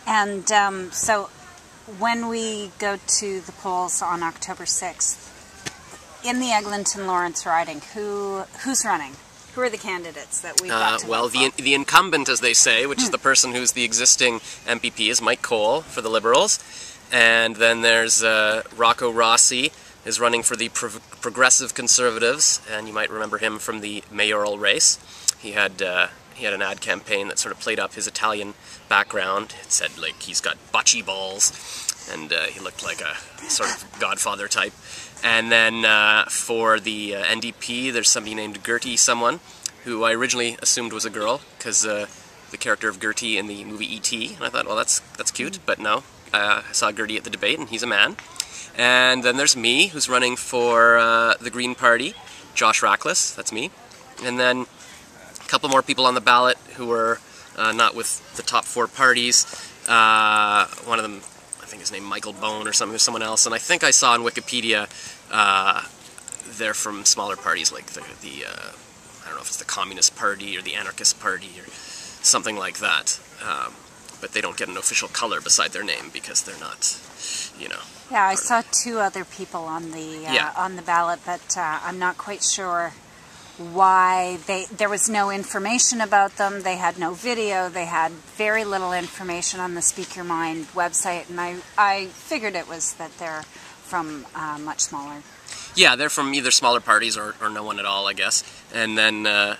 And so when we go to the polls on October 6th, in the Eglinton Lawrence riding, who's running? Who are the candidates that we've got to well, vote for? the incumbent, as they say, which is the person who's the existing MPP, is Mike Cole for the Liberals. And then there's Rocco Rossi is running for the Progressive Conservatives, and you might remember him from the mayoral race. He had an ad campaign that sort of played up his Italian background. It said, like, he's got bocce balls, and he looked like a sort of Godfather type. And then for the NDP, there's somebody named Gertie someone, who I originally assumed was a girl, because the character of Gertie in the movie E.T., and I thought, well, that's cute, but no. I saw Gertie at the debate, and he's a man. And then there's me, who's running for the Green Party, Josh Rackless, that's me. And then a couple more people on the ballot who are not with the top four parties. One of them, I think his name Michael Bone or something, or someone else. And I think I saw on Wikipedia they're from smaller parties like the I don't know if it's the Communist Party or the Anarchist Party or something like that. But they don't get an official color beside their name because they're not, you know. Yeah, I saw two other people on the ballot, but I'm not quite sure why there was no information about them. They had no video. They had very little information on the Speak Your Mind website, and I figured it was that they're from much smaller. Yeah, they're from either smaller parties or no one at all, I guess. And then